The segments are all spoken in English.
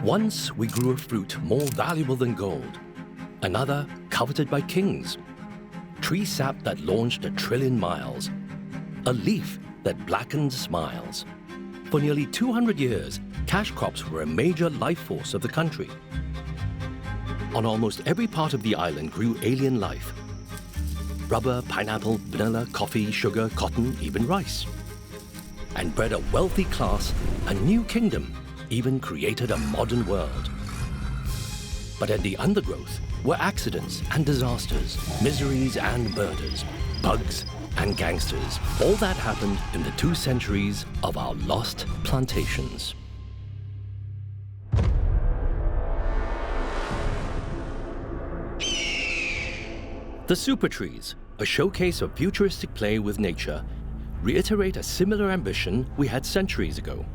Once we grew a fruit more valuable than gold, another coveted by kings, tree sap that launched 1 trillion miles, a leaf that blackened smiles. For nearly 200 years, cash crops were a major life force of the country. On almost every part of the island grew alien life. Rubber, pineapple, vanilla, coffee, sugar, cotton, even rice. And bred a wealthy class, a new kingdom, even created a modern world. But in the undergrowth were accidents and disasters, miseries and murders, bugs and gangsters. All that happened in the 2 centuries of our lost plantations. The super trees, a showcase of futuristic play with nature, reiterate a similar ambition we had centuries ago.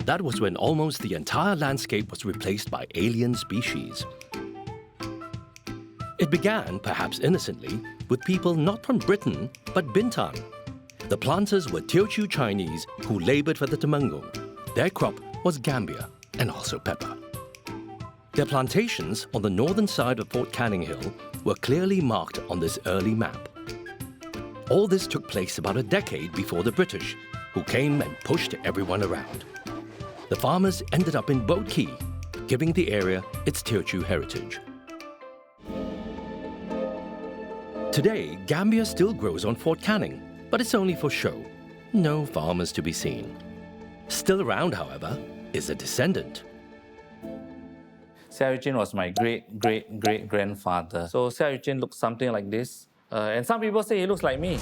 That was when almost the entire landscape was replaced by alien species. It began, perhaps innocently, with people not from Britain, but Bintan. The planters were Teochew Chinese who labored for the Temanggung. Their crop was Gambier and also pepper. Their plantations on the northern side of Fort Canning Hill were clearly marked on this early map. All this took place about a decade before the British, who came and pushed everyone around. The farmers ended up in Boat Key, giving the area its Teochew heritage. Today, Gambier still grows on Fort Canning, but it's only for show. No farmers to be seen. Still around, however, is a descendant. Seah Eu Chin was my great-great-great-grandfather. So Seah Eu Chin looks something like this. And some people say he looks like me.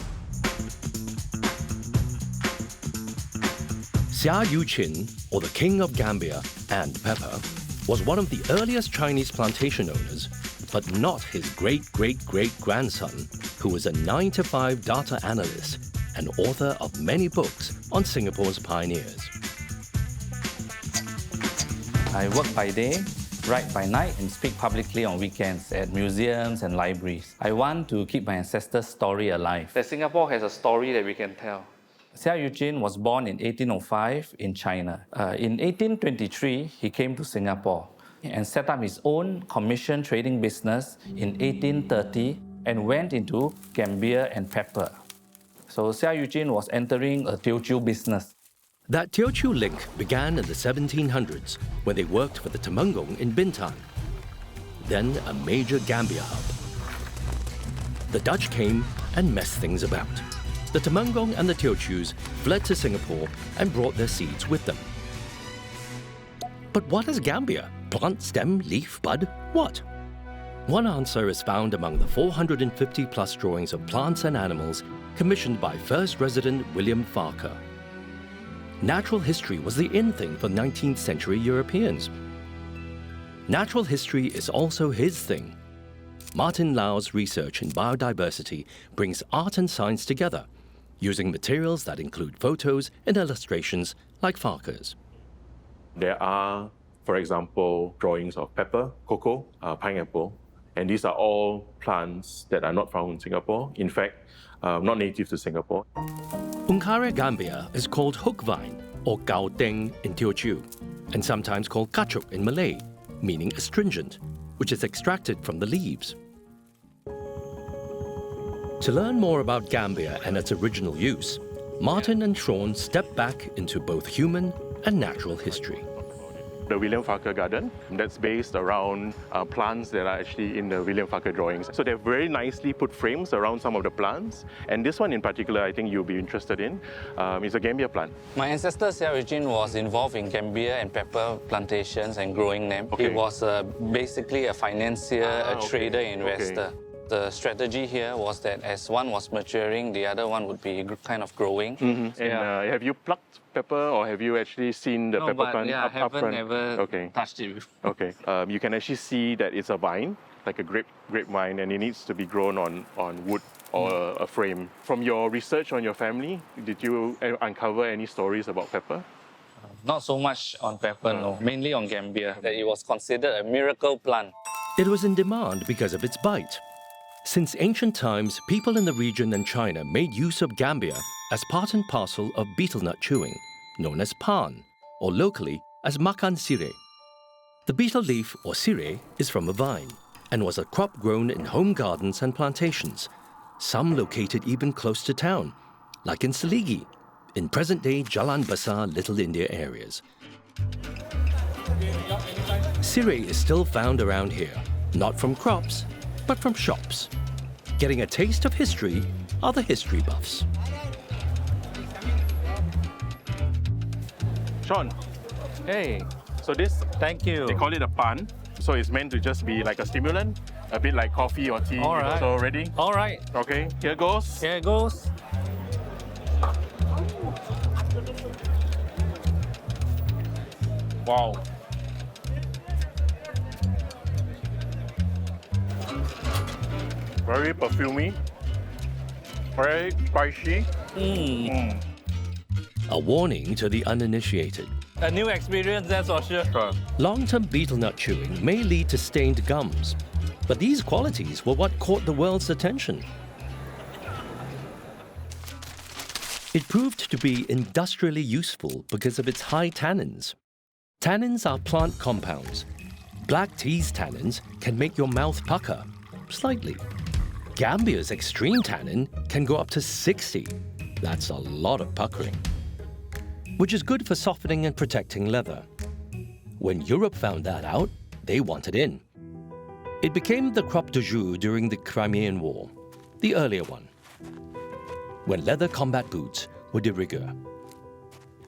Seah Eu Chin, or the King of Gambier and pepper, was one of the earliest Chinese plantation owners, but not his great-great-great-grandson, who was a 9-to-5 data analyst and author of many books on Singapore's pioneers. I work by day, write by night, and speak publicly on weekends at museums and libraries. I want to keep my ancestors' story alive. That Singapore has a story that we can tell. Seah Eu Chin was born in 1805 in China. In 1823, he came to Singapore and set up his own commission trading business in 1830 and went into Gambier and pepper. So Seah Eu Chin was entering a Teochew business. That Teochew link began in the 1700s when they worked for the Temanggung in Bintan, then a major Gambier hub. The Dutch came and messed things about. The Temanggung and the Teochews fled to Singapore and brought their seeds with them. But what is Gambier? Plant, stem, leaf, bud? What? One answer is found among the 450-plus drawings of plants and animals commissioned by first resident William Farquhar. Natural history was the in thing for 19th century Europeans. Natural history is also his thing. Martin Lau's research in biodiversity brings art and science together, using materials that include photos and illustrations like Farquhar's. There are, for example, drawings of pepper, cocoa, pineapple, and these are all plants that are not found in Singapore. In fact, not native to Singapore. Ungkara Gambier is called hook vine, or gao deng in Teochew, and sometimes called kachuk in Malay, meaning astringent, which is extracted from the leaves. To learn more about Gambier and its original use, Martin and Sean step back into both human and natural history. The William Farquhar garden, that's based around plants that are actually in the William Farquhar drawings. So they've very nicely put frames around some of the plants. And this one in particular, I think you'll be interested in, is a Gambier plant. My ancestor Seah Eu Chin was involved in Gambier and pepper plantations and growing them. Okay. He was basically a financier, a trader, investor. Okay. The strategy here was that as one was maturing, the other one would be kind of growing. Mm-hmm. And have you plucked pepper, or have you actually seen the pepper plant I up haven't front? ever touched it before. Okay. You can actually see that it's a vine, like a grapevine, and it needs to be grown on wood or a frame. From your research on your family, did you uncover any stories about pepper? Not so much on pepper, no. Mainly on Gambier, that it was considered a miracle plant. It was in demand because of its bite. Since ancient times, people in the region and China made use of Gambier as part and parcel of betel nut chewing, known as pan, or locally as makan sirih. The betel leaf, or sirih, is from a vine and was a crop grown in home gardens and plantations, some located even close to town, like in Seligi, in present-day Jalan Besar, Little India areas. Sirih is still found around here, not from crops, but from shops. Getting a taste of history are the history buffs. Sean, Hey, so this, thank you. they call it a pan. So it's meant to just be like a stimulant, a bit like coffee or tea. All right. So ready? All right, Okay, here goes. here it goes. Wow. Very perfumey, very spicy. A warning to the uninitiated. A new experience, that's for sure. Sure. Long-term betel nut chewing may lead to stained gums, but these qualities were what caught the world's attention. It proved to be industrially useful because of its high tannins. Tannins are plant compounds. Black tea's tannins can make your mouth pucker, slightly. Gambier's extreme tannin can go up to 60. That's a lot of puckering, which is good for softening and protecting leather. When Europe found that out, they wanted in. It became the crop du jour during the Crimean War, the earlier one, when leather combat boots were de rigueur.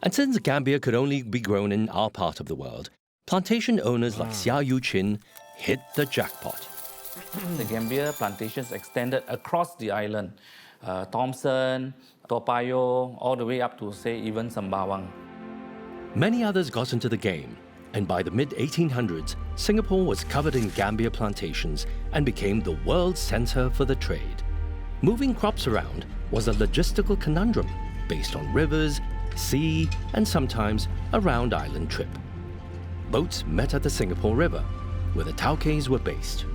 And since Gambier could only be grown in our part of the world, plantation owners like Seah Eu Chin hit the jackpot. The Gambier plantations extended across the island. Thompson, Toa Payoh, all the way up to, say, even Sembawang. Many others got into the game, and by the mid-1800s, Singapore was covered in Gambier plantations and became the world center for the trade. Moving crops around was a logistical conundrum based on rivers, sea, and sometimes a round island trip. Boats met at the Singapore River, where the Teochews were based.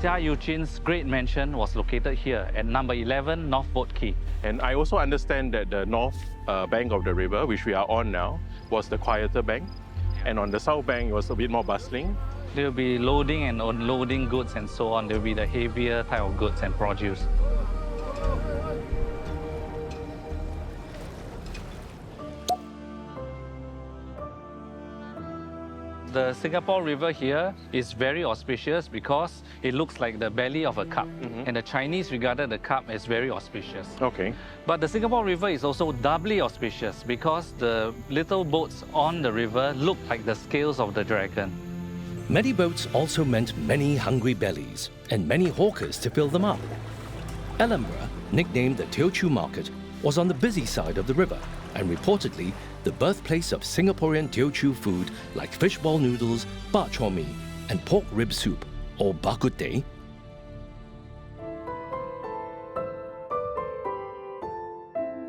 Seah Eu Chin's great mansion was located here at number 11 North Boat Quay. And I also understand that the north bank of the river, which we are on now, was the quieter bank. And on the south bank, it was a bit more bustling. There will be loading and unloading goods and so on. There will be the heavier type of goods and produce. The Singapore River here is very auspicious because it looks like the belly of a cup. And the Chinese regarded the cup as very auspicious. Okay. But the Singapore River is also doubly auspicious because the little boats on the river look like the scales of the dragon. Many boats also meant many hungry bellies and many hawkers to fill them up. Ellenborough, nicknamed the Teochews Market, was on the busy side of the river and reportedly the birthplace of Singaporean Teochew food like fishball noodles, bak chor mee, and pork rib soup, or bak kut teh.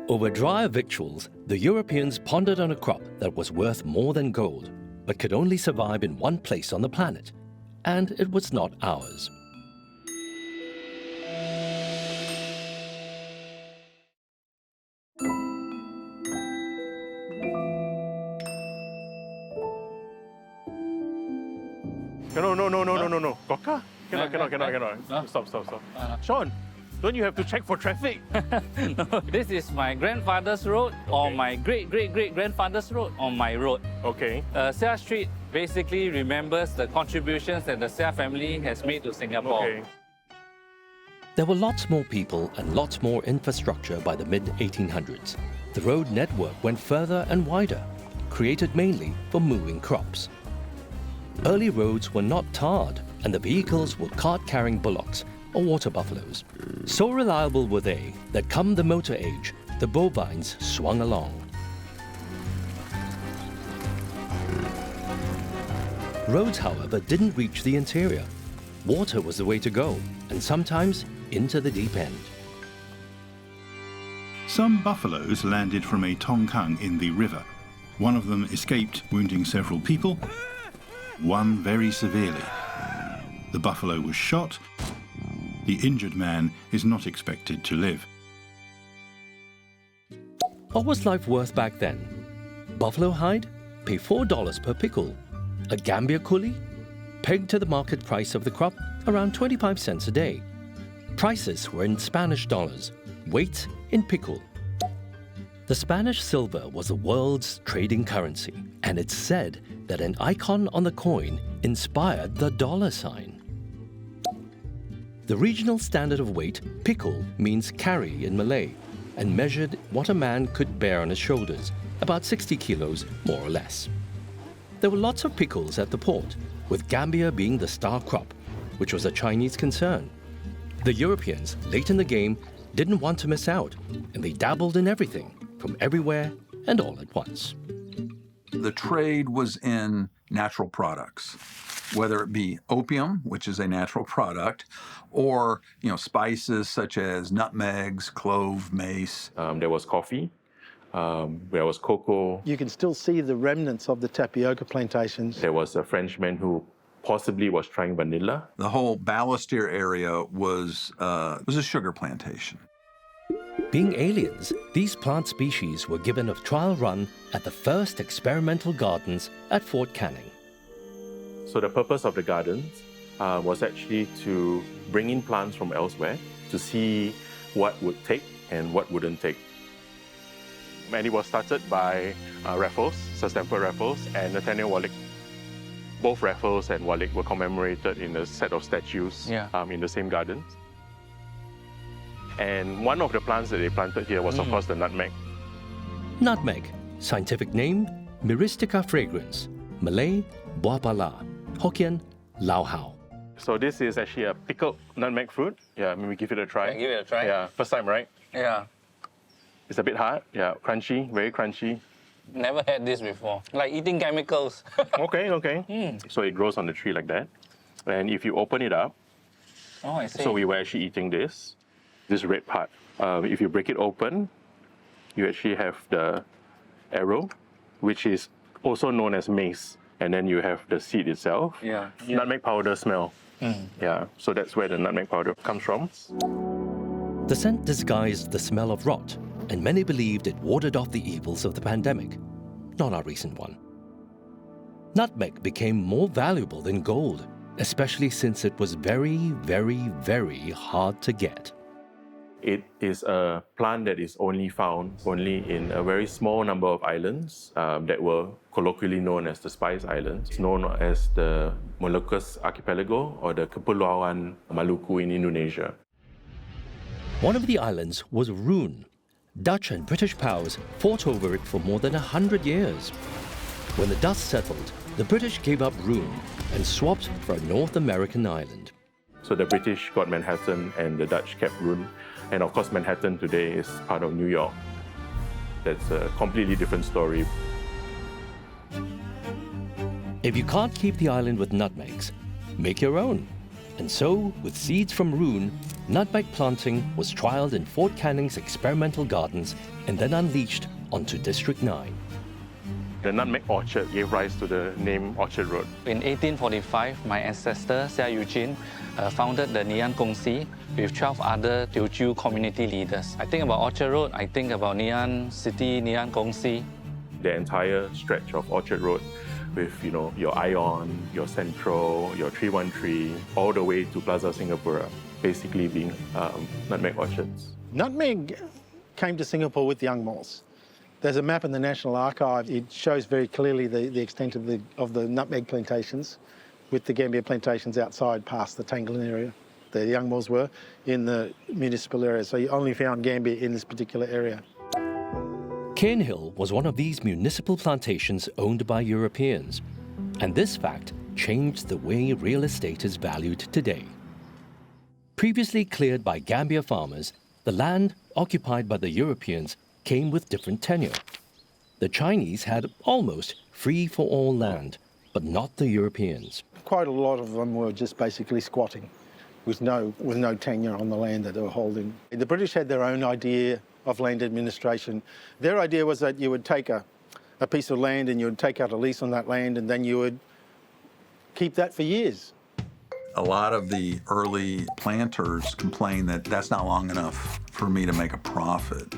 Over drier victuals, the Europeans pondered on a crop that was worth more than gold, but could only survive in one place on the planet, and it was not ours. No. Coca? Cannot. Stop. Sean, don't you have to check for traffic? No, this is my grandfather's road or my great-great-great-grandfather's road on my road. Okay. Seah Street basically remembers the contributions that the Seah family has made to Singapore. Okay. There were lots more people and lots more infrastructure by the mid-1800s. The road network went further and wider, created mainly for moving crops. Early roads were not tarred, and the vehicles were cart-carrying bullocks or water buffaloes. So reliable were they that come the motor age, the bovines swung along. Roads, however, didn't reach the interior. Water was the way to go, and sometimes into the deep end. Some buffaloes landed from a tongkang in the river. One of them escaped, wounding several people, one very severely. The buffalo was shot. The injured man is not expected to live. What was life worth back then? Buffalo hide? Pay $4 per pickle. A Gambier coolie? Pegged to the market price of the crop, around 25 cents a day. Prices were in Spanish dollars, weight in pickle. The Spanish silver was the world's trading currency, and it's said that an icon on the coin inspired the dollar sign. The regional standard of weight, pickle, means carry in Malay, and measured what a man could bear on his shoulders, about 60 kilos, more or less. There were lots of pickles at the port, with Gambier being the star crop, which was a Chinese concern. The Europeans, late in the game, didn't want to miss out, and they dabbled in everything, from everywhere and all at once. The trade was in natural products, whether it be opium, which is a natural product, or spices such as nutmegs, clove, mace. There was coffee, there was cocoa. You can still see the remnants of the tapioca plantations. There was a Frenchman who possibly was trying vanilla. The whole Ballastier area was a sugar plantation. Being aliens, these plant species were given a trial run at the first experimental gardens at Fort Canning. So the purpose of the gardens was actually to bring in plants from elsewhere to see what would take and what wouldn't take. And it was started by Raffles, Sir Stamford Raffles, and Nathaniel Wallich. Both Raffles and Wallich were commemorated in a set of statues in the same gardens. And one of the plants that they planted here was, of course, the nutmeg. Nutmeg, scientific name, Myristica fragrans, Malay, buah pala, Hokkien, lao hao. So this is actually a pickled nutmeg fruit. Yeah, maybe give it a try. Yeah, give it a try. Yeah, first time, right? Yeah. It's a bit hard. Yeah, crunchy, very crunchy. Never had this before. Like eating chemicals. Okay. So it grows on the tree like that. And if you open it up, Oh, I see. so we were actually eating this red part. If you break it open, you actually have the arrow, which is also known as mace. And then you have the seed itself. Yeah. Nutmeg powder smell. Yeah, so that's where the nutmeg powder comes from. The scent disguised the smell of rot, and many believed it warded off the evils of the pandemic. Not our recent one. Nutmeg became more valuable than gold, especially since it was very, very, very hard to get. It is a plant that is only found in a very small number of islands that were colloquially known as the Spice Islands. It's known as the Moluccas Archipelago or the Kepulauan Maluku in Indonesia. One of the islands was Roon. Dutch and British powers fought over it for more than 100 years. When the dust settled, the British gave up Roon and swapped for a North American island. So the British got Manhattan and the Dutch kept Roon. And of course, Manhattan today is part of New York. That's a completely different story. If you can't keep the island with nutmegs, make your own. And so, with seeds from Roon, nutmeg planting was trialed in Fort Canning's experimental gardens and then unleashed onto District 9. The nutmeg orchard gave rise to the name Orchard Road. In 1845, my ancestor, Seah Eu Chin, founded the Nian Kongsi with 12 other Teochews community leaders. I think about Orchard Road, I think about Nian City, Nian Kongsi. The entire stretch of Orchard Road with, your Ion, your Central, your 313, all the way to Plaza Singapura, basically being nutmeg orchards. Nutmeg came to Singapore with the young moles. There's a map in the National Archive. It shows very clearly the extent of the nutmeg plantations, with the Gambier plantations outside past the Tanglewood area. The young moles were in the municipal area, so you only found Gambier in this particular area. Cane Hill was one of these municipal plantations owned by Europeans, and this fact changed the way real estate is valued today. Previously cleared by Gambier farmers, the land occupied by the Europeans came with different tenure. The Chinese had almost free-for-all land, but not the Europeans. Quite a lot of them were just basically squatting with no tenure on the land that they were holding. The British had their own idea of land administration. Their idea was that you would take a piece of land and you would take out a lease on that land, and then you would keep that for years. A lot of the early planters complained that that's not long enough for me to make a profit.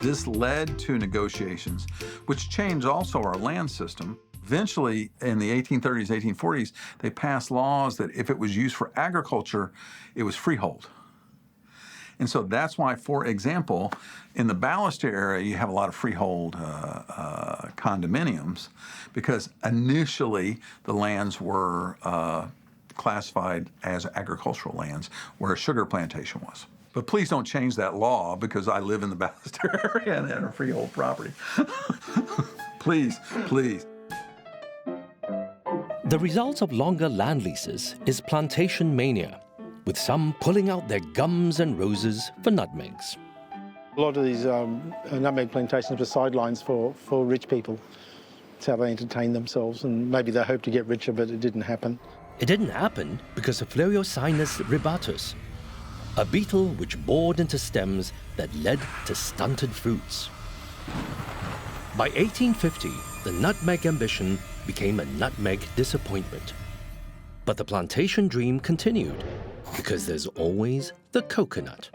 This led to negotiations, which changed also our land system. Eventually, in the 1830s, 1840s, they passed laws that if it was used for agriculture, it was freehold. And so that's why, for example, in the Ballester area, you have a lot of freehold condominiums, because initially the lands were classified as agricultural lands, where a sugar plantation was. But please don't change that law because I live in the Ballester area and have a freehold property. Please, please. The result of longer land leases is plantation mania, with some pulling out their gums and roses for nutmegs. A lot of these nutmeg plantations were sidelines for rich people. It's how they entertained themselves, and maybe they hoped to get richer, but it didn't happen. It didn't happen because of Phleurocynus ribatus, a beetle which bored into stems that led to stunted fruits. By 1850, the nutmeg ambition became a nutmeg disappointment. But the plantation dream continued, because there's always the coconut.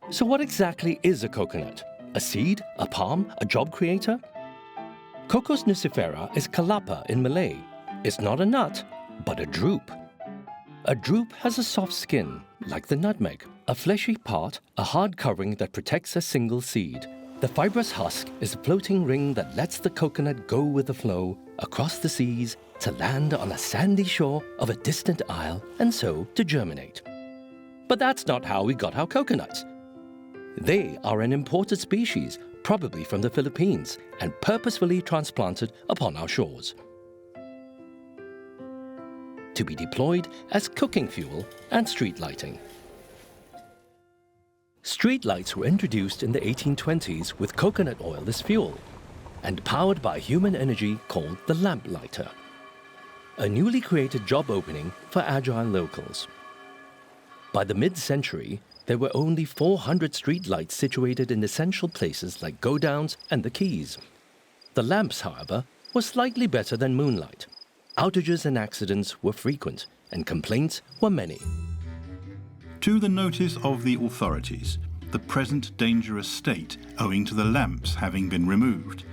So what exactly is a coconut? A seed? A palm? A job creator? Cocos nucifera is kalapa in Malay. It's not a nut, but a drupe. A drupe has a soft skin, like the nutmeg, a fleshy part, a hard covering that protects a single seed. The fibrous husk is a floating ring that lets the coconut go with the flow across the seas to land on a sandy shore of a distant isle and so to germinate. But that's not how we got our coconuts. They are an imported species, probably from the Philippines, and purposefully transplanted upon our shores, to be deployed as cooking fuel and street lighting. Street lights were introduced in the 1820s with coconut oil as fuel and powered by human energy called the lamp lighter, a newly created job opening for agile locals. By the mid-century, there were only 400 street lights situated in essential places like godowns and the quays. The lamps, however, were slightly better than moonlight. Outages and accidents were frequent, and complaints were many. To the notice of the authorities, the present dangerous state owing to the lamps having been removed.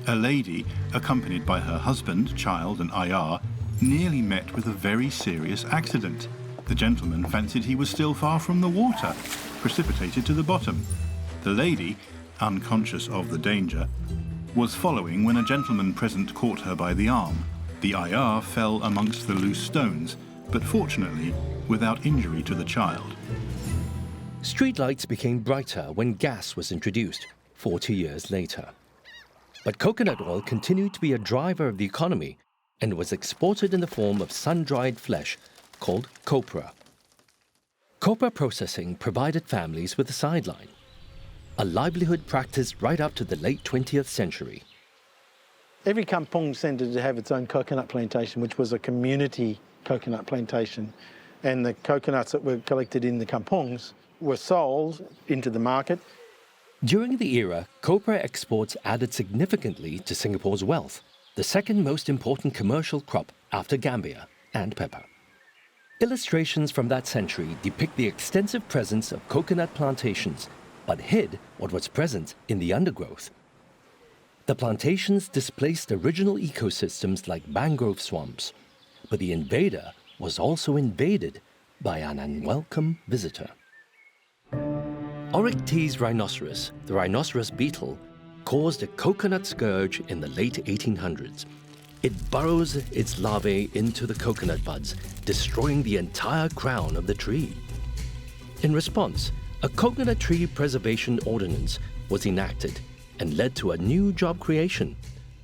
A lady, accompanied by her husband, child and ayah, nearly met with a very serious accident. The gentleman fancied he was still far from the water, precipitated to the bottom. The lady, unconscious of the danger, was following when a gentleman present caught her by the arm. The ayah fell amongst the loose stones, but fortunately without injury to the child. Streetlights became brighter when gas was introduced 40 years later. But coconut oil continued to be a driver of the economy and was exported in the form of sun-dried flesh called copra. Copra processing provided families with a sideline, a livelihood practiced right up to the late 20th century. Every kampong tended to have its own coconut plantation, which was a community coconut plantation. And the coconuts that were collected in the kampongs were sold into the market. During the era, copra exports added significantly to Singapore's wealth, the second most important commercial crop after Gambier and pepper. Illustrations from that century depict the extensive presence of coconut plantations, but hid what was present in the undergrowth. The plantations displaced original ecosystems like mangrove swamps, but the invader was also invaded by an unwelcome visitor. Oryctes rhinoceros, the rhinoceros beetle, caused a coconut scourge in the late 1800s. It burrows its larvae into the coconut buds, destroying the entire crown of the tree. In response, a coconut tree preservation ordinance was enacted and led to a new job creation,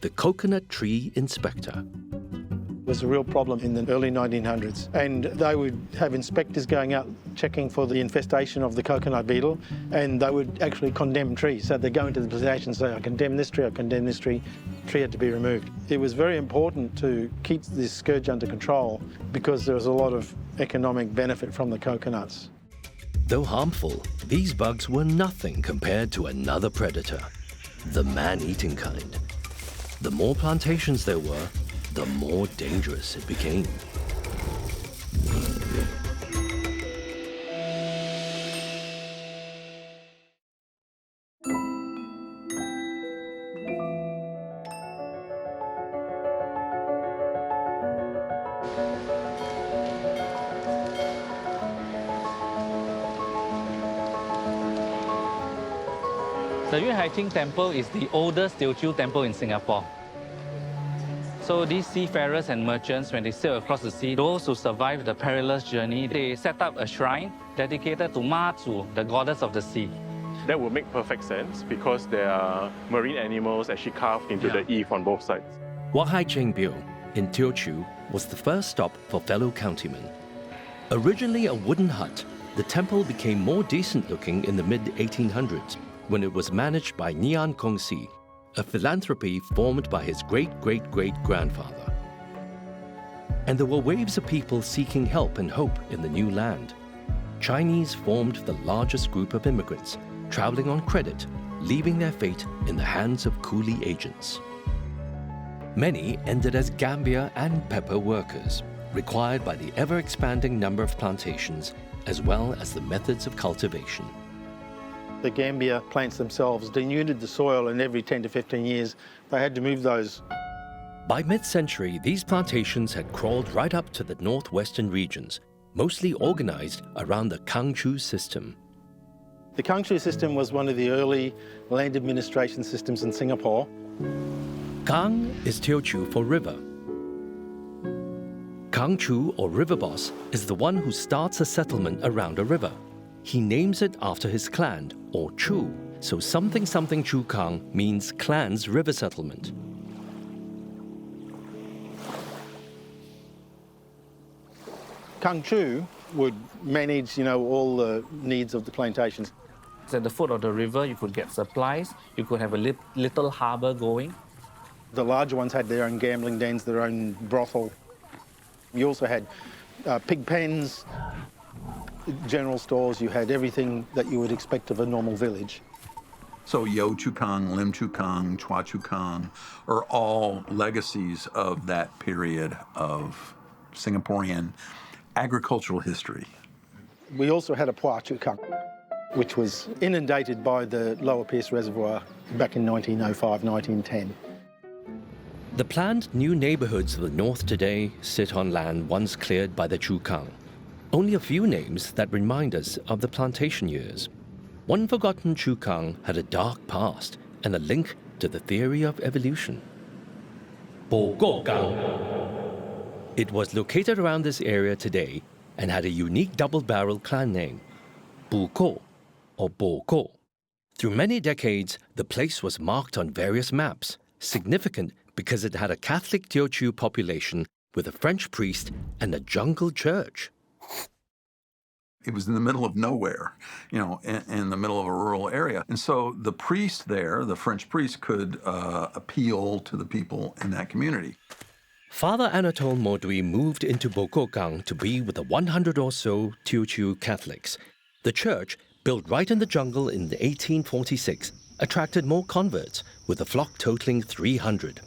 the coconut tree inspector. It was a real problem in the early 1900s, and they would have inspectors going out checking for the infestation of the coconut beetle, and they would actually condemn trees. So they'd go into the plantation and say, I condemn this tree, I condemn this tree. The tree had to be removed. It was very important to keep this scourge under control because there was a lot of economic benefit from the coconuts. Though harmful, these bugs were nothing compared to another predator, the man-eating kind. The more plantations there were, the more dangerous it became. The Yue Hai Ting Temple is the oldest Teochew temple in Singapore. So these seafarers and merchants, when they sail across the sea, those who survived the perilous journey, they set up a shrine dedicated to Ma Zu, the goddess of the sea. That would make perfect sense because there are marine animals actually carved into the eve on both sides. Wat Hai Cheng Bio in Teochew was the first stop for fellow countymen. Originally a wooden hut, the temple became more decent looking in the mid-1800s when it was managed by Ngian Kong Si, a philanthropy formed by his great-great-great-grandfather. And there were waves of people seeking help and hope in the new land. Chinese formed the largest group of immigrants, traveling on credit, leaving their fate in the hands of coolie agents. Many ended as Gambier and pepper workers, required by the ever-expanding number of plantations, as well as the methods of cultivation. The Gambier plants themselves denuded the soil, and every 10 to 15 years they had to move those. By mid-century, these plantations had crawled right up to the northwestern regions, mostly organized around the Teochews system. The Teochews system was one of the early land administration systems in Singapore. Kang is Teochew for river. Kang Chu, or river boss, is the one who starts a settlement around a river. He names it after his clan, or Chu, so something something Chu Kang means clan's river settlement. Kang Chu would manage, all the needs of the plantations. At the foot of the river, you could get supplies, you could have a little harbor going. The larger ones had their own gambling dens, their own brothel. You also had pig pens, general stores. You had everything that you would expect of a normal village. So Yo Chu Kang, Lim Chu Kang, Chua Chu Kang are all legacies of that period of Singaporean agricultural history. We also had a Pua Chu Kang, which was inundated by the Lower Pierce Reservoir back in 1905, 1910. The planned new neighborhoods of the north today sit on land once cleared by the Chu Kang. Only a few names that remind us of the plantation years. One forgotten Chu Kang had a dark past and a link to the theory of evolution. Bo Ko Kang. It was located around this area today and had a unique double-barrel clan name, Bu Ko or Bo Ko. Through many decades, the place was marked on various maps, significant because it had a Catholic Teochew population with a French priest and a jungle church. It was in the middle of nowhere, in the middle of a rural area. And so the priest there, the French priest, could appeal to the people in that community. Father Anatole Modui moved into Bokokang to be with the 100 or so Teochew Catholics. The church, built right in the jungle in 1846, attracted more converts, with the flock totaling 300.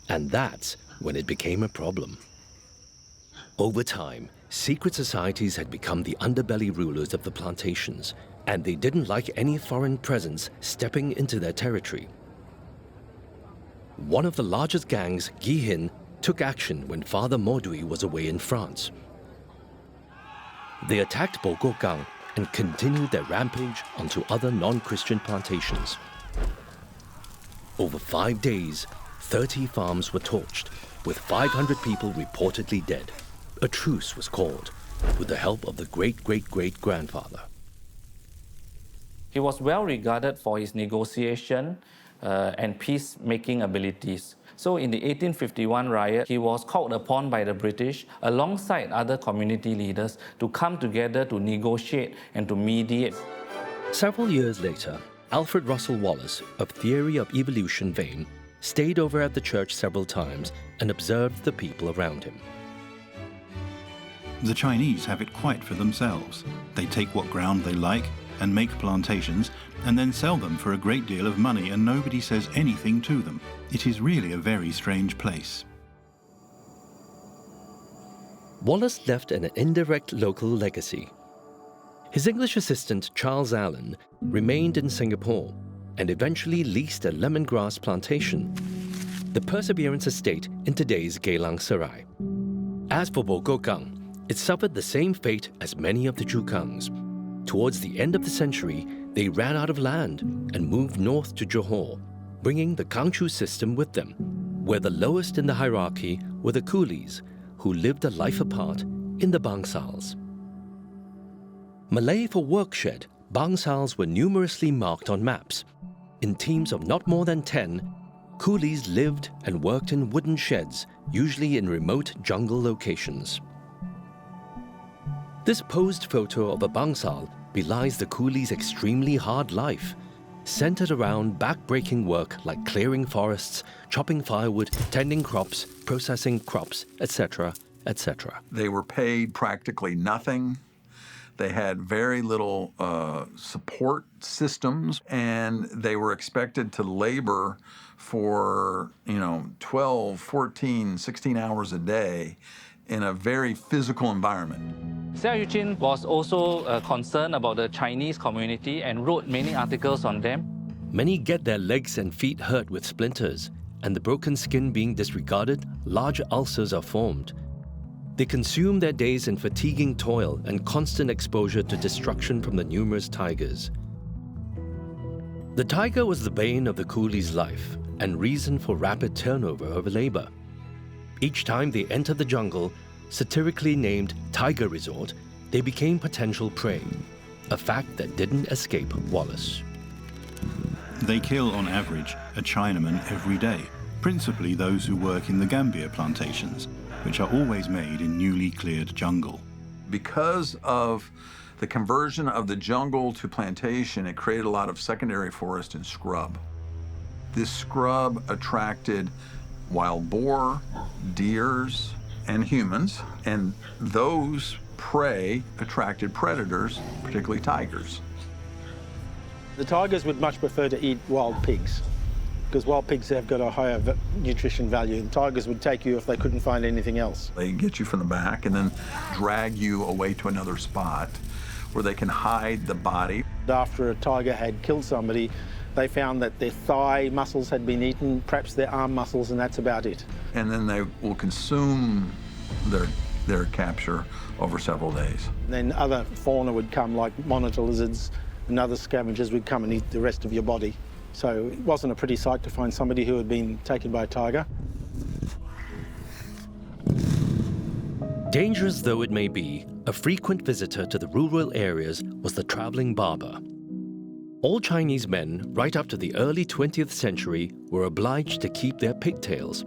And that's when it became a problem. Over time, secret societies had become the underbelly rulers of the plantations, and they didn't like any foreign presence stepping into their territory. One of the largest gangs, Gi Hin, took action when Father Modui was away in France. They attacked Bokokang and continued their rampage onto other non-Christian plantations. Over 5 days, 30 farms were torched, with 500 people reportedly dead. A truce was called, with the help of the great-great-great-grandfather. He was well regarded for his negotiation and peacemaking abilities. So in the 1851 riot, he was called upon by the British, alongside other community leaders, to come together to negotiate and to mediate. Several years later, Alfred Russel Wallace, of theory of evolution fame, stayed over at the church several times and observed the people around him. The Chinese have it quite for themselves. They take what ground they like and make plantations and then sell them for a great deal of money, and nobody says anything to them. It is really a very strange place. Wallace left an indirect local legacy. His English assistant, Charles Allen, remained in Singapore and eventually leased a lemongrass plantation, the Perseverance Estate in today's Geylang Serai. As for Bokokang, it suffered the same fate as many of the Chu Kangs. Towards the end of the century, they ran out of land and moved north to Johor, bringing the Teochews system with them, where the lowest in the hierarchy were the coolies, who lived a life apart in the bangsals. Malay for workshed, bangsals were numerously marked on maps. In teams of not more than 10, coolies lived and worked in wooden sheds, usually in remote jungle locations. This posed photo of a bangsal belies the coolies' extremely hard life, centered around backbreaking work like clearing forests, chopping firewood, tending crops, processing crops, etc., etc. They were paid practically nothing. They had very little support systems, and they were expected to labor for, 12, 14, 16 hours a day in a very physical environment. Seah Eu Chin was also concerned about the Chinese community and wrote many articles on them. Many get their legs and feet hurt with splinters, and the broken skin being disregarded, large ulcers are formed. They consume their days in fatiguing toil and constant exposure to destruction from the numerous tigers. The tiger was the bane of the coolie's life and reason for rapid turnover of labor. Each time they entered the jungle, satirically named Tiger Resort, they became potential prey, a fact that didn't escape Wallace. They kill, on average, a Chinaman every day, principally those who work in the Gambier plantations, which are always made in newly cleared jungle. Because of the conversion of the jungle to plantation, it created a lot of secondary forest and scrub. This scrub attracted wild boar, deers, and humans, and those prey attracted predators, particularly tigers. The tigers would much prefer to eat wild pigs, because wild pigs have got a higher nutrition value. The tigers would take you if they couldn't find anything else. They get you from the back and then drag you away to another spot where they can hide the body. After a tiger had killed somebody, they found that their thigh muscles had been eaten, perhaps their arm muscles, and that's about it. And then they will consume their capture over several days. And then other fauna would come, like monitor lizards and other scavengers would come and eat the rest of your body. So it wasn't a pretty sight to find somebody who had been taken by a tiger. Dangerous though it may be, a frequent visitor to the rural areas was the traveling barber. All Chinese men, right up to the early 20th century, were obliged to keep their pigtails.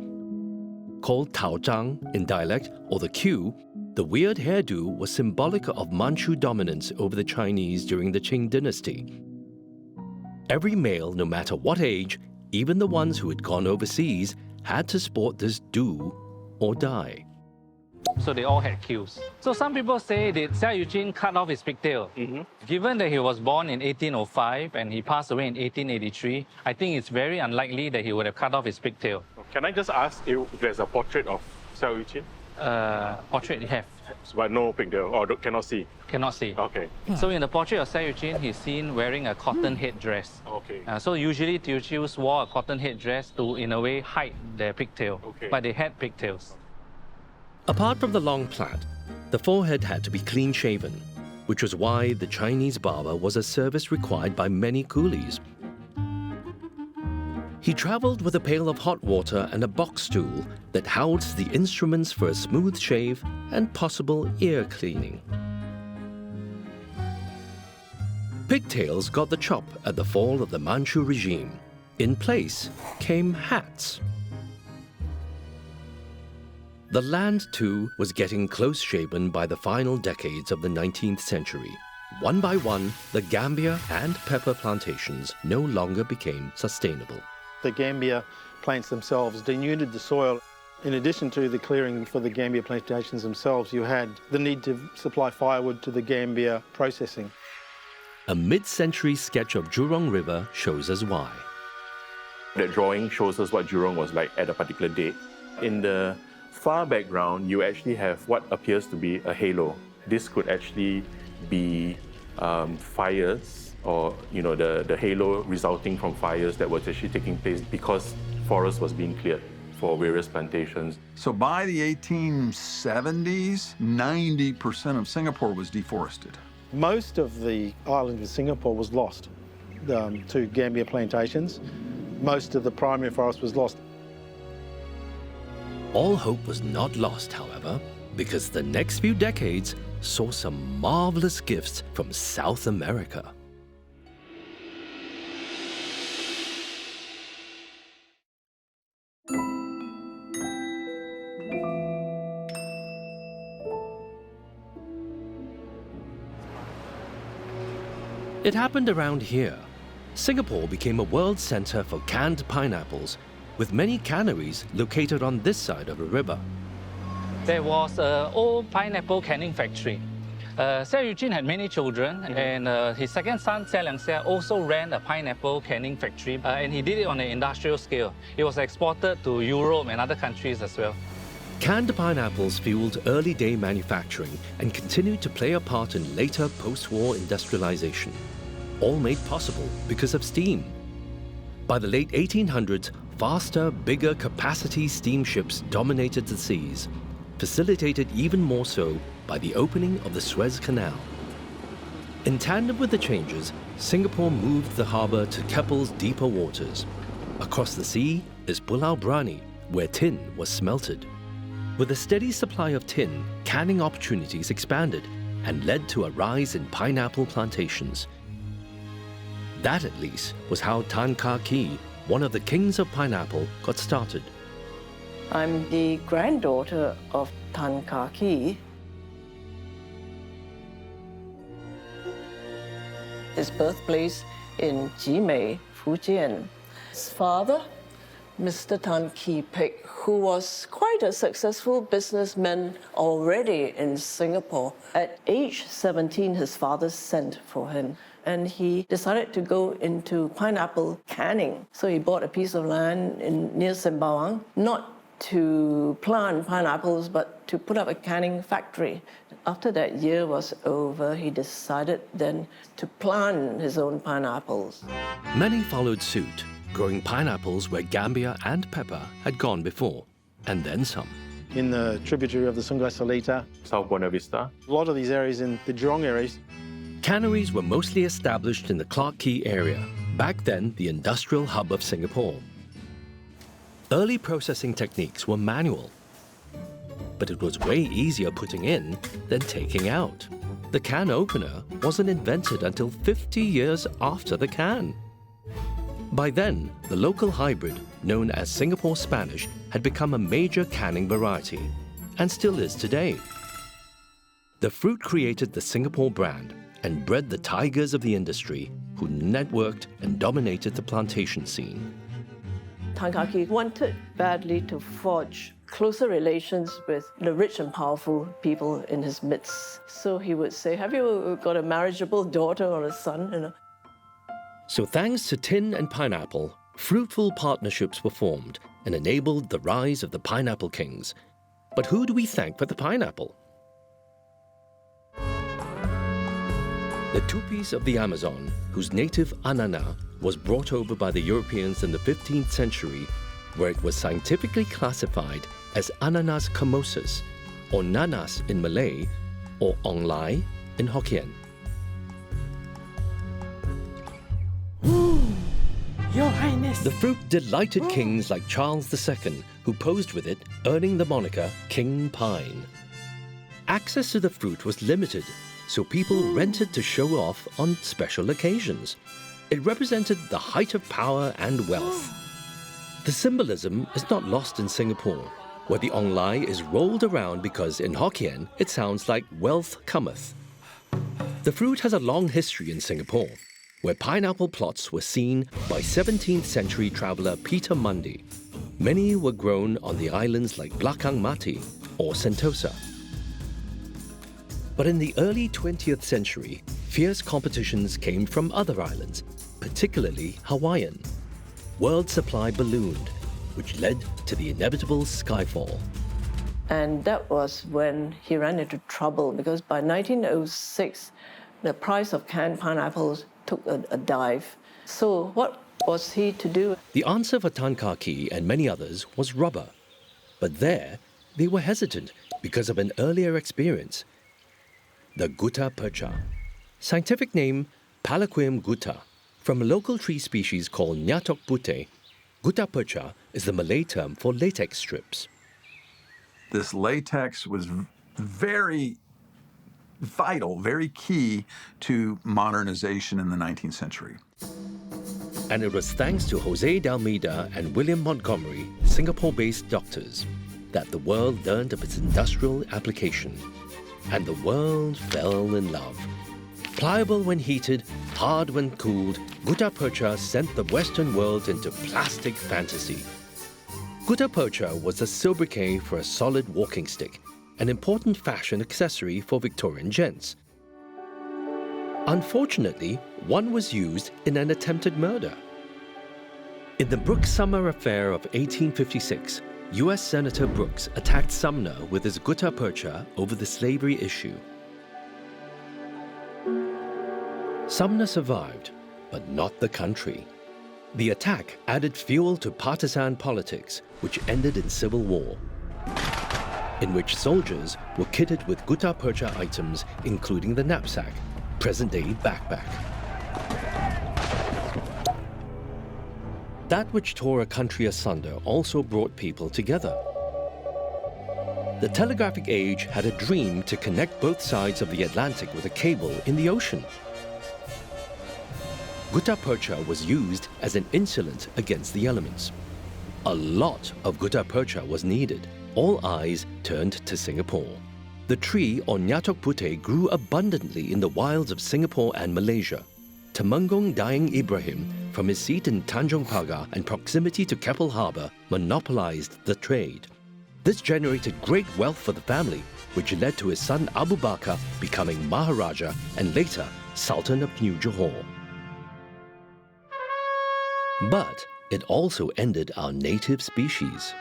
Called Tao Zhang in dialect, or the queue, the weird hairdo was symbolic of Manchu dominance over the Chinese during the Qing dynasty. Every male, no matter what age, even the ones who had gone overseas, had to sport this do or die. So they all had queues. So some people say that Seah Eu Chin cut off his pigtail. Given that he was born in 1805 and he passed away in 1883, I think it's very unlikely that he would have cut off his pigtail. Can I just ask if there's a portrait of Seah Eu Chin? Portrait you have. But no pigtail, or cannot see? Cannot see. Okay. So in the portrait of Seah Eu Chin, he's seen wearing a cotton headdress. Okay. So usually Teochews wore a cotton headdress to, in a way, hide their pigtail. Okay. But they had pigtails. Apart from the long plait, the forehead had to be clean-shaven, which was why the Chinese barber was a service required by many coolies. He traveled with a pail of hot water and a box stool that housed the instruments for a smooth shave and possible ear cleaning. Pigtails got the chop at the fall of the Manchu regime. In place came hats. The land, too, was getting close-shaven by the final decades of the 19th century. One by one, the Gambier and pepper plantations no longer became sustainable. The Gambier plants themselves denuded the soil. In addition to the clearing for the Gambier plantations themselves, you had the need to supply firewood to the Gambier processing. A mid-century sketch of Jurong River shows us why. That drawing shows us what Jurong was like at a particular date. In the far background, you actually have what appears to be a halo. This could actually be fires, or the halo resulting from fires that was actually taking place because forest was being cleared for various plantations. So by the 1870s, 90% of Singapore was deforested. Most of the island of Singapore was lost. to Gambier plantations. Most of the primary forest was lost. All hope was not lost, however, because the next few decades saw some marvelous gifts from South America. It happened around here. Singapore became a world center for canned pineapples, with many canneries located on this side of a river. There was an old pineapple canning factory. Seah Eu Chin had many children, and his second son, Seah also ran a pineapple canning factory, and he did it on an industrial scale. It was exported to Europe and other countries as well. Canned pineapples fueled early day manufacturing and continued to play a part in later post-war industrialization, all made possible because of steam. By the late 1800s, faster, bigger capacity steamships dominated the seas, facilitated even more so by the opening of the Suez Canal. In tandem with the changes, Singapore moved the harbour to Keppel's deeper waters. Across the sea is Pulau Brani, where tin was smelted. With a steady supply of tin, canning opportunities expanded and led to a rise in pineapple plantations. That, at least, was how Tan Kah Kee, one of the kings of pineapple, got started. I'm the granddaughter of Tan Kah Kee. His birthplace in Jimei, Fujian. His father, Mr. Tan Kee Pek, who was quite a successful businessman already in Singapore. At age 17, his father sent for him, and he decided to go into pineapple canning. So he bought a piece of land near Sembawang, not to plant pineapples, but to put up a canning factory. After that year was over, he decided then to plant his own pineapples. Many followed suit, growing pineapples where Gambier and pepper had gone before, and then some. In the tributary of the Sungai Selita, South Buona Vista. a lot of these areas in the Jurong areas, Canneries were mostly established in the Clarke Quay area, back then the industrial hub of Singapore. Early processing techniques were manual, but it was way easier putting in than taking out. The can opener wasn't invented until 50 years after the can. By then, the local hybrid, known as Singapore Spanish, had become a major canning variety, and still is today. The fruit created the Singapore brand and bred the tigers of the industry who networked and dominated the plantation scene. Tan Kah Kee wanted badly to forge closer relations with the rich and powerful people in his midst. So he would say, have you got a marriageable daughter or a son? You know? So thanks to tin and pineapple, fruitful partnerships were formed and enabled the rise of the pineapple kings. But who do we thank for the pineapple? The Tupis of the Amazon, whose native anana was brought over by the Europeans in the 15th century, where it was scientifically classified as Ananas camosus, or nanas in Malay, or ong lai in Hokkien. Your Highness. The fruit delighted kings like Charles II, who posed with it, earning the moniker King Pine. Access to the fruit was limited, so people rented to show off on special occasions. It represented the height of power and wealth. The symbolism is not lost in Singapore, where the ong lai is rolled around because in Hokkien it sounds like wealth cometh. The fruit has a long history in Singapore, where pineapple plots were seen by 17th century traveller Peter Mundy. Many were grown on the islands like Belakang Mati or Sentosa. But in the early 20th century, fierce competitions came from other islands, particularly Hawaiian. World supply ballooned, which led to the inevitable skyfall. And that was when he ran into trouble, because by 1906, the price of canned pineapples took a dive. So what was he to do? The answer for Tan Kah Kee and many others was rubber. But there, they were hesitant because of an earlier experience. The gutta percha, scientific name Palaquium gutta, From a local tree species called Nyatok putih, gutta percha is the Malay term for latex strips. This latex was very vital, very key to modernization in the 19th century. And it was thanks to Jose de Almeida and William Montgomery, Singapore-based doctors, that the world learned of its industrial application. And the world fell in love. Pliable when heated, hard when cooled, gutta percha sent the Western world into plastic fantasy. Gutta percha was a sobriquet for a solid walking stick, an important fashion accessory for Victorian gents. Unfortunately, one was used in an attempted murder. In the Brooks-Sumner affair of 1856, U.S. Senator Brooks attacked Sumner with his gutta percha over the slavery issue. Sumner survived, but not the country. The attack added fuel to partisan politics, which ended in civil war, in which soldiers were kitted with gutta percha items, including the knapsack, present-day backpack. That which tore a country asunder also brought people together. The telegraphic age had a dream to connect both sides of the Atlantic with a cable in the ocean. Gutta percha was used as an insulant against the elements. A lot of gutta percha was needed. All eyes turned to Singapore. The tree or Nyatok putih grew abundantly in the wilds of Singapore and Malaysia. Temenggung Dayang Ibrahim, from his seat in Tanjong Pagar and proximity to Keppel Harbour, monopolized the trade. This generated great wealth for the family, which led to his son Abu Bakr becoming Maharaja and later Sultan of New Johor. But it also ended our native species.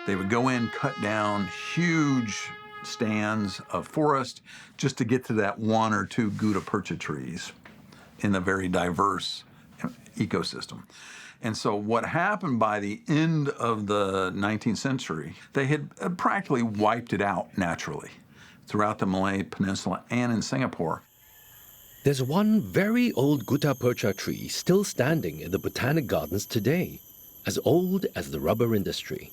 They would go in, cut down huge stands of forest just to get to that one or two gutta percha trees in a very diverse ecosystem. And so what happened by the end of the 19th century, they had practically wiped it out naturally throughout the Malay Peninsula and in Singapore. There's one very old gutta percha tree still standing in the botanic gardens today, as old as the rubber industry.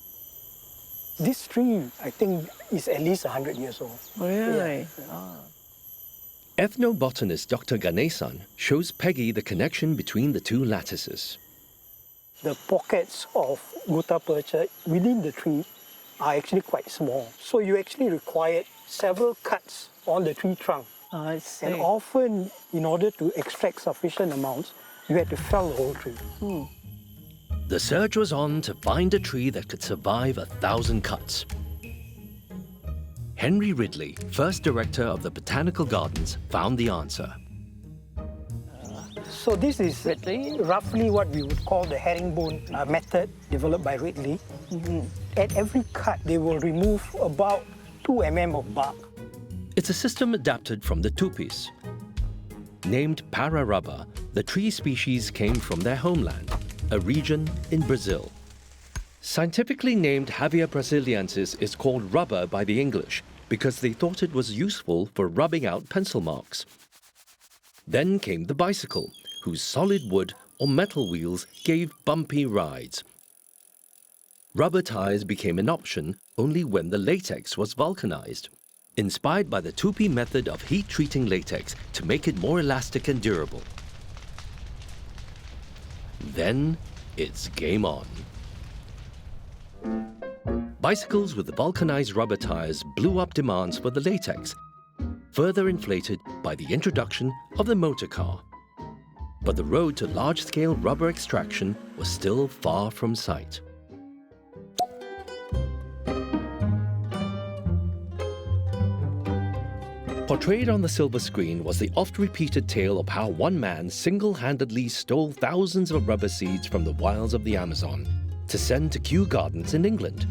This tree, I think, is at least 100 years old. Really? Yeah. Ethnobotanist Dr. Ganesan shows Peggy the connection between the two lattices. The pockets of gutta percha within the tree are actually quite small. So you actually require several cuts on the tree trunk. I see. And often, in order to extract sufficient amounts, you had to fell the whole tree. The search was on to find a tree that could survive 1,000 cuts. Henry Ridley, first director of the Botanical Gardens, found the answer. So this is roughly what we would call the herringbone method developed by Ridley. At every cut, they will remove about 2 mm of bark. It's a system adapted from the tupis. Named para rubber, the tree species came from their homeland, a region in Brazil. Scientifically named Javier brasiliensis is called rubber by the English because they thought it was useful for rubbing out pencil marks. Then came the bicycle, whose solid wood or metal wheels gave bumpy rides. Rubber tires became an option only when the latex was vulcanized, inspired by the tupi method of heat-treating latex to make it more elastic and durable. Then it's game on. Bicycles with the vulcanized rubber tires blew up demands for the latex, further inflated by the introduction of the motor car. But the road to large-scale rubber extraction was still far from sight. Portrayed on the silver screen was the oft-repeated tale of how one man single-handedly stole thousands of rubber seeds from the wilds of the Amazon to send to Kew Gardens in England.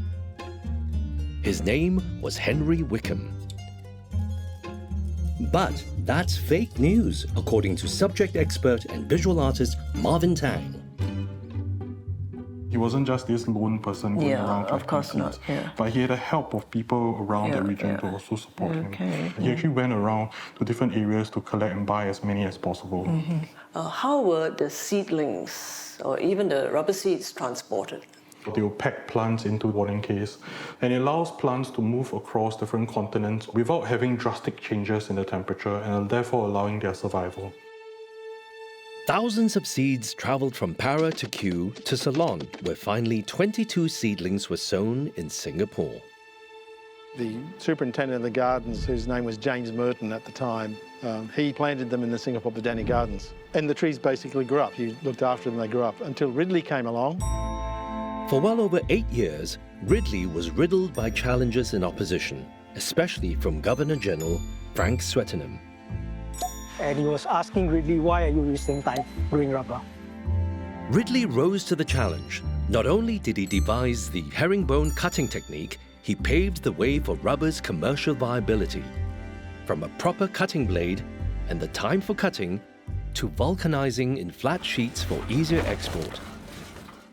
His name was Henry Wickham. But that's fake news, according to subject expert and visual artist Marvin Tang. He wasn't just this lone person going around collecting of course seeds, not. Yeah. but he had the help of people around the region to also support him. He actually went around to different areas to collect and buy as many as possible. How were the seedlings or even the rubber seeds transported? They will pack plants into wadding case, and it allows plants to move across different continents without having drastic changes in the temperature and therefore allowing their survival. Thousands of seeds traveled from Para to Kew to Ceylon, where finally 22 seedlings were sown in Singapore. The superintendent of the gardens, whose name was James Merton at the time, he planted them in the Singapore Botanic Gardens. And the trees basically grew up. He looked after them, they grew up, until Ridley came along. For well over 8 years, Ridley was riddled by challenges and opposition, especially from Governor-General Frank Swettenham. And he was asking Ridley, why are you wasting time growing rubber? Ridley rose to the challenge. Not only did he devise the herringbone cutting technique, he paved the way for rubber's commercial viability. From a proper cutting blade and the time for cutting, to vulcanizing in flat sheets for easier export.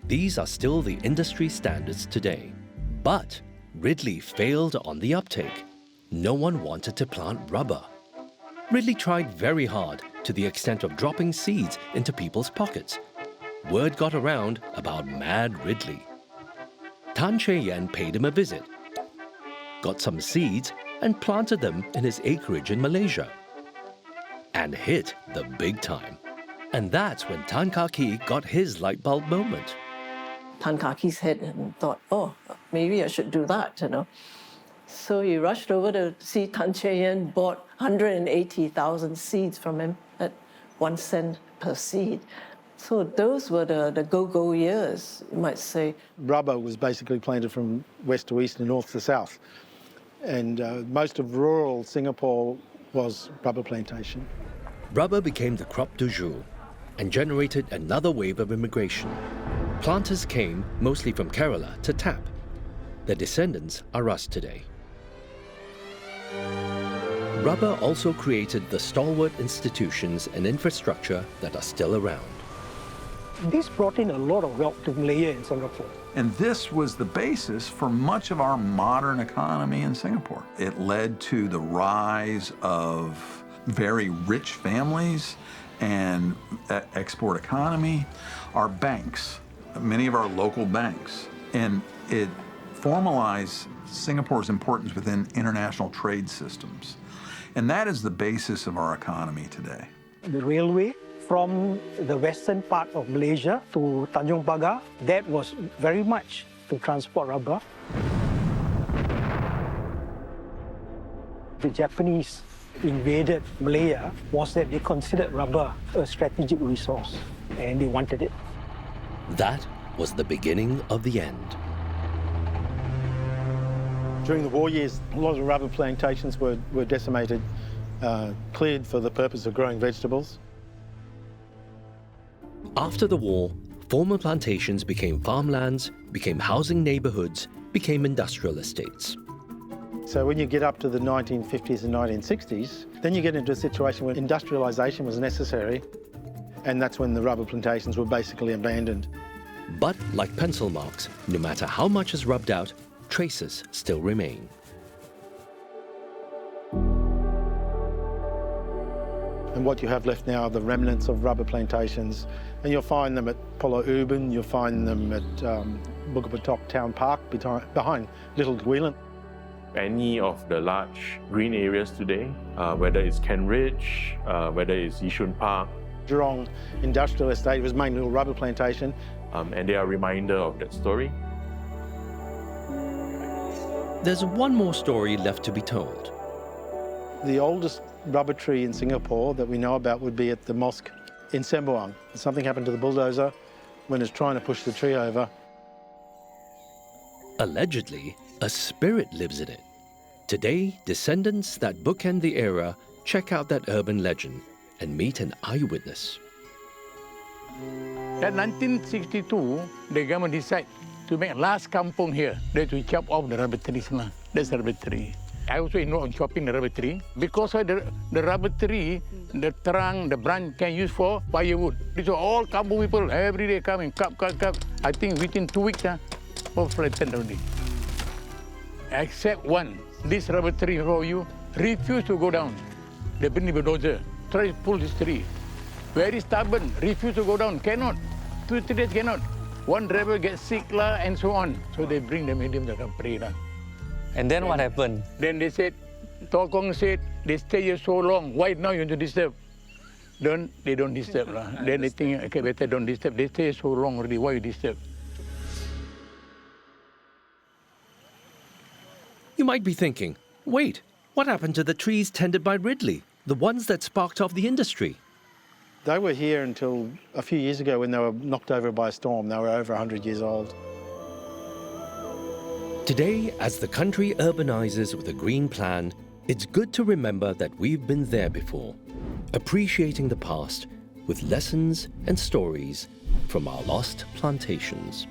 These are still the industry standards today. But Ridley failed on the uptake. No one wanted to plant rubber. Ridley tried very hard, to the extent of dropping seeds into people's pockets. Word got around about Mad Ridley. Tan Kah Kee paid him a visit, got some seeds and planted them in his acreage in Malaysia. And hit the big time. And that's when Tan Kah Kee got his light bulb moment. Tan Kah Kee's head and thought, oh, maybe I should do that, So he rushed over to see Tan Kah Kee, bought 180,000 seeds from him at 1 cent per seed. So those were the go-go years, you might say. Rubber was basically planted from west to east and north to south. And most of rural Singapore was rubber plantation. Rubber became the crop du jour and generated another wave of immigration. Planters came mostly from Kerala to tap. Their descendants are us today. Rubber also created the stalwart institutions and infrastructure that are still around. This brought in a lot of wealth to Malaya and Singapore. And this was the basis for much of our modern economy in Singapore. It led to the rise of very rich families and export economy, our banks, many of our local banks, and it formalized Singapore's importance within international trade systems. And that is the basis of our economy today. The railway from the western part of Malaysia to Tanjung Pagar, that was very much to transport rubber. The Japanese invaded Malaya was that they considered rubber a strategic resource, and they wanted it. That was the beginning of the end. During the war years, a lot of rubber plantations were decimated, cleared for the purpose of growing vegetables. After the war, former plantations became farmlands, became housing neighborhoods, became industrial estates. So when you get up to the 1950s and 1960s, then you get into a situation where industrialization was necessary, and that's when the rubber plantations were basically abandoned. But like pencil marks, no matter how much is rubbed out, traces still remain. And what you have left now are the remnants of rubber plantations, and you'll find them at Pulau Ubin, you'll find them at Bukapatok Town Park behind Little Guilin. Any of the large green areas today, whether it's Kent Ridge, whether it's Yishun Park. Jurong Industrial Estate was mainly a rubber plantation. And they are a reminder of that story. There's one more story left to be told. The oldest rubber tree in Singapore that we know about would be at the mosque in Sembuang. Something happened to the bulldozer when it's trying to push the tree over. Allegedly, a spirit lives in it. Today, descendants that bookend the era check out that urban legend and meet an eyewitness. In 1962, the government decided to make a last kampong here. They to chop off the rubber trees. That's the rubber tree. I also involved in chopping the rubber tree because the rubber tree the trunk, the branch can use for firewood. These are all kampung people. Every day come and cut. I think within 2 weeks, all flattened already. Except one, this rubber tree for you, refuse to go down. They bring the bulldozer, try to pull this tree. Very stubborn, refuse to go down, cannot. 2 3 days cannot. One driver gets sick and so on. So they bring the medium to come pray. And then what happened? Then they said, Tokong said, they stay here so long, why now you want to disturb? They don't disturb. Then they think, okay, better don't disturb. They stay so long already, why you disturb? You might be thinking, wait, what happened to the trees tended by Ridley, the ones that sparked off the industry? They were here until a few years ago when they were knocked over by a storm. They were over 100 years old. Today, as the country urbanizes with a green plan, it's good to remember that we've been there before, appreciating the past with lessons and stories from our lost plantations.